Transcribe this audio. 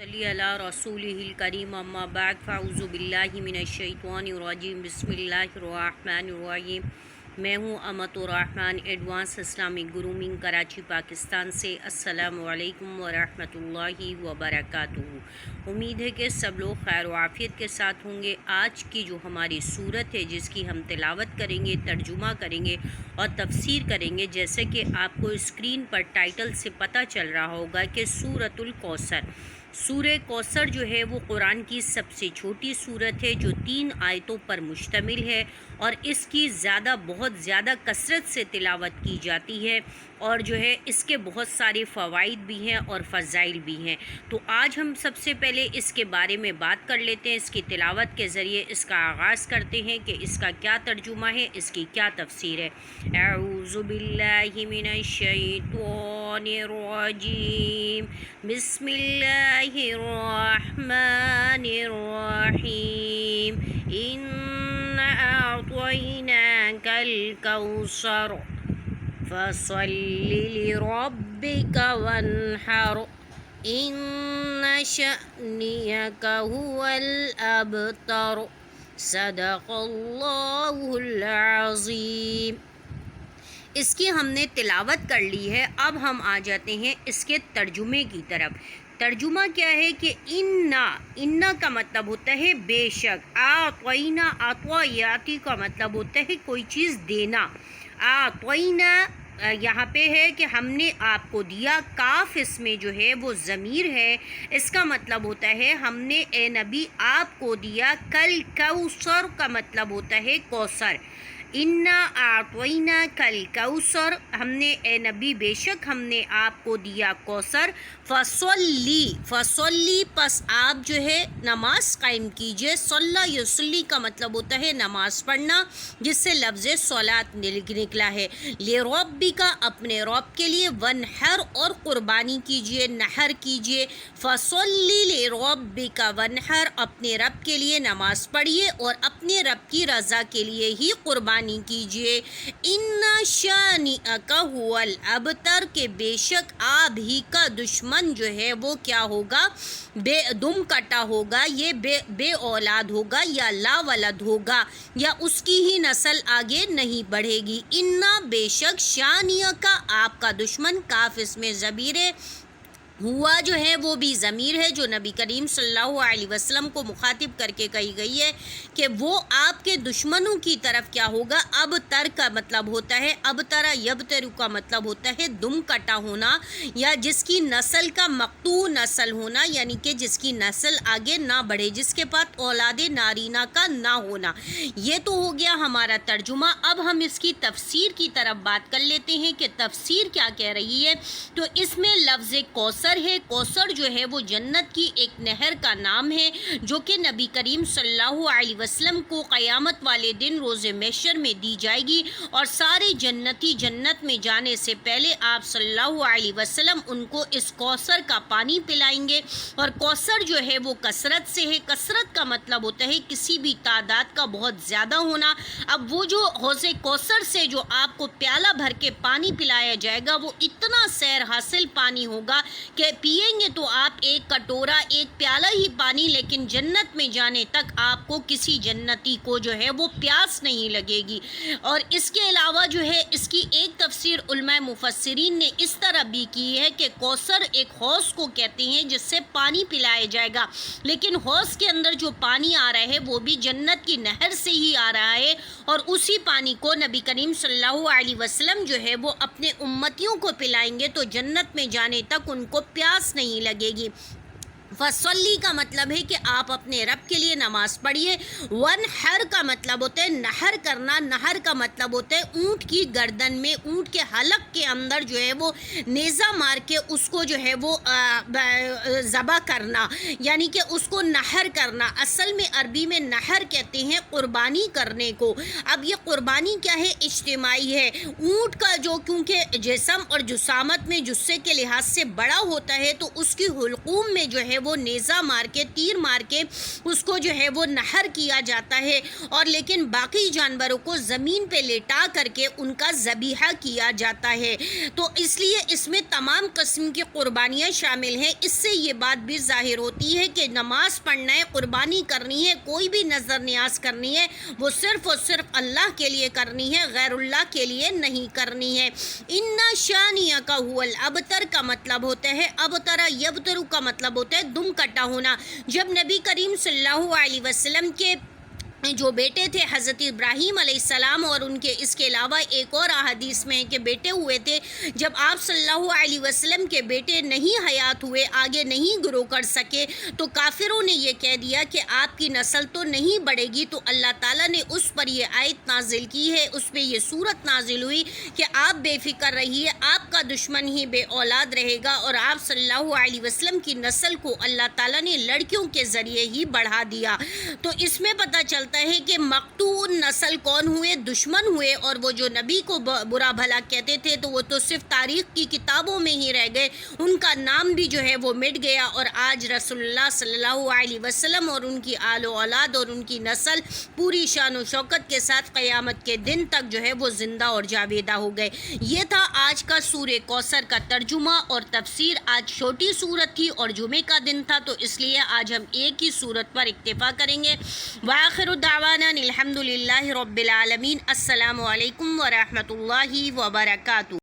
صلی اللہ رسول الکریم اما بعد فاعوذ باللہ من الشیطان الرجیم بسم اللہ الرحمن الرحیم۔ میں ہوں امت الرحمن advance Islamic grooming Karachi Pakistan سے۔ السلام علیکم ورحمۃ اللہ وبرکاتہ۔ امید ہے کہ سب لوگ خیر و عافیت کے ساتھ ہوں گے۔ آج کی جو ہماری صورت ہے جس کی ہم تلاوت کریں گے، ترجمہ کریں گے اور تفسیر کریں گے، جیسے کہ آپ کو اسکرین پر ٹائٹل سے پتہ چل رہا ہوگا کہ سورۃ الکوثر۔ سورہ کوثر جو ہے وہ قرآن کی سب سے چھوٹی سورت ہے جو 3 آیتوں پر مشتمل ہے، اور اس کی بہت زیادہ کثرت سے تلاوت کی جاتی ہے، اور جو ہے اس کے بہت سارے فوائد بھی ہیں اور فضائل بھی ہیں۔ تو آج ہم سب سے پہلے اس کے بارے میں بات کر لیتے ہیں، اس کی تلاوت کے ذریعے اس کا آغاز کرتے ہیں کہ اس کا کیا ترجمہ ہے، اس کی کیا تفسیر ہے۔ اعوذ باللہ من الشیطان الرجیم، بسم اللہ الرحمن الرحیم۔ اِنَّا أَعْطَيْنَاكَ الْكَوْثَرَ فَصَلِّ لِرَبِّكَ وَانْحَرْ إِنَّ شَأْنِيَكَ هُوَ الْأَبْتَرُ۔ صدق اللہ العظیم۔ اس کی ہم نے تلاوت کر لی ہے، اب ہم آ جاتے ہیں اس کے ترجمے کی طرف۔ ترجمہ کیا ہے کہ انا کا مطلب ہوتا ہے بے شک، اعطینا عطیاتی کا مطلب ہوتا ہے کوئی چیز دینا۔ اعطینا یہاں پہ ہے کہ ہم نے آپ کو دیا، کاف اس میں جو ہے وہ ضمیر ہے، اس کا مطلب ہوتا ہے ہم نے اے نبی آپ کو دیا۔ کل کوثر کا مطلب ہوتا ہے کوثر۔ انا اعطینا کل کوثر، ہم نے اے نبی بے شک ہم نے آپ کو دیا کوثر۔ فصلی پس آپ جو ہے نماز قائم کیجئے۔ صلی یصلی کا مطلب ہوتا ہے نماز پڑھنا، جس سے لفظ صلاۃ نکلا ہے۔ لربک اپنے رب کے لیے، ونحر اور قربانی کیجئے، نحر کیجئے۔ فصلی لربک ونحر، اپنے رب کے لیے نماز پڑھیے اور اپنے رب کی رضا کے لیے ہی قربانی کیجئے۔ ان شانئک هو الابتر، کہ بے شک آپ ہی کا دشمن جو ہے وہ کیا ہوگا، دم کٹا ہوگا، یہ بے اولاد ہوگا یا لا ولد ہوگا، یا اس کی ہی نسل آگے نہیں بڑھے گی۔ انا بے شک، شانئک آپ کا دشمن، کاف اس میں ضمیر ہے، ہوا جو ہے وہ بھی ضمیر ہے جو نبی کریم صلی اللہ علیہ وسلم کو مخاطب کر کے کہی گئی ہے کہ وہ آپ کے دشمنوں کی طرف کیا ہوگا۔ اب تر کا مطلب ہوتا ہے، اب ترا یبترو کا مطلب ہوتا ہے دم کٹا ہونا، یا جس کی نسل کا مقطوع نسل ہونا، یعنی کہ جس کی نسل آگے نہ بڑھے، جس کے پاس اولاد نارینہ کا نہ ہونا۔ یہ تو ہو گیا ہمارا ترجمہ۔ اب ہم اس کی تفسیر کی طرف بات کر لیتے ہیں کہ تفسیر کیا کہہ رہی ہے۔ تو اس میں لفظ کوثر ہے، کوثر جو ہے وہ جنت کی ایک نہر کا نام ہے، جو کہ نبی کریم صلی اللہ علیہ وسلم کو قیامت والے دن روز محشر میں دی جائے گی، اور سارے جنتی جنت میں جانے سے پہلے آپ صلی اللہ علیہ وسلم ان کو اس کوثر کا پانی پلائیں گے۔ اور کوثر جو ہے وہ کثرت سے ہے، کثرت کا مطلب ہوتا ہے کسی بھی تعداد کا بہت زیادہ ہونا۔ اب وہ جو حوض کوثر سے جو آپ کو پیالہ بھر کے پانی پلایا جائے گا، وہ اتنا سیر حاصل پانی ہوگا کہ پیئیں گے تو آپ ایک کٹورا، ایک پیالہ ہی پانی، لیکن جنت میں جانے تک آپ کو کسی جنتی کو جو ہے وہ پیاس نہیں لگے گی۔ اور اس کے علاوہ جو ہے اس کی ایک تفسیر علماء مفسرین نے اس طرح بھی کی ہے کہ کوثر ایک حوض کو کہتے ہیں جس سے پانی پلایا جائے گا، لیکن حوض کے اندر جو پانی آ رہا ہے وہ بھی جنت کی نہر سے ہی آ رہا ہے، اور اسی پانی کو نبی کریم صلی اللہ علیہ وسلم جو ہے وہ اپنے امتیوں کو پلائیں گے تو جنت میں جانے تک ان کو پیاس نہیں لگے گی۔ فصلی کا مطلب ہے کہ آپ اپنے رب کے لیے نماز پڑھیے۔ ونحر کا مطلب ہوتا ہے نحر کرنا، نحر کا مطلب ہوتا ہے اونٹ کی گردن میں، اونٹ کے حلق کے اندر جو ہے وہ نیزہ مار کے اس کو جو ہے وہ ذبح کرنا، یعنی کہ اس کو نحر کرنا۔ اصل میں عربی میں نحر کہتے ہیں قربانی کرنے کو۔ اب یہ قربانی کیا ہے، اجتماعی ہے۔ اونٹ کا جو کیونکہ جسم اور جسامت میں جسے کے لحاظ سے بڑا ہوتا ہے، تو اس کی حلقوم میں جو ہے وہ نیزہ مار کے تیر مار کے اس کو جو ہے وہ نہر کیا جاتا ہے، اور لیکن باقی جانوروں کو زمین پہ لٹا کر کے ان کا ذبیحہ کیا جاتا ہے۔ تو اس لیے اس میں تمام قسم کی قربانیاں شامل ہیں۔ اس سے یہ بات بھی ظاہر ہوتی ہے کہ نماز پڑھنا ہے، قربانی کرنی ہے، کوئی بھی نظر نیاز کرنی ہے، وہ صرف اور صرف اللہ کے لیے کرنی ہے، غیر اللہ کے لیے نہیں کرنی ہے۔ اِنَّ شَانِئَکَ هُوَ الْأَبْتَرُ کا مطلب ہوتا ہے ابتر یبتر کا مطلب ہوتا ہے دم کٹا ہونا۔ جب نبی کریم صلی اللہ علیہ وسلم کے جو بیٹے تھے حضرت ابراہیم علیہ السلام، اور ان کے اس کے علاوہ ایک اور احادیث میں ہے کہ بیٹے ہوئے تھے، جب آپ صلی اللہ علیہ وسلم کے بیٹے نہیں حیات ہوئے، آگے نہیں گرو کر سکے، تو کافروں نے یہ کہہ دیا کہ آپ کی نسل تو نہیں بڑھے گی، تو اللہ تعالیٰ نے اس پر یہ آیت نازل کی ہے، اس پہ یہ صورت نازل ہوئی کہ آپ بے فکر رہیے، آپ کا دشمن ہی بے اولاد رہے گا، اور آپ صلی اللہ علیہ وسلم کی نسل کو اللہ تعالیٰ نے لڑکیوں کے ذریعے ہی بڑھا دیا۔ تو اس میں پتہ چلتا ہے کہ مقتول نسل کون ہوئے؟ دشمن ہوئے، اور وہ جو نبی کو برا بھلا کہتے تھے تو وہ تو صرف تاریخ کی کتابوں میں ہی رہ گئے، ان کا نام بھی جو ہے وہ مٹ گیا، اور آج رسول اللہ صلی اللہ علیہ وسلم اور ان کی آل و اولاد اور ان کی نسل پوری شان و شوکت کے ساتھ قیامت کے دن تک جو ہے وہ زندہ اور جاویدہ ہو گئے۔ یہ تھا آج کا سورہ کوثر کا ترجمہ اور تفسیر۔ آج چھوٹی سورت تھی اور جمعے کا دن تھا، تو اس لیے آج ہم ایک ہی سورت پر اکتفا کریں گے۔ وآخر دعوانا الحمد للہ رب العالمین۔ السلام علیکم ورحمۃ اللہ وبرکاتہ۔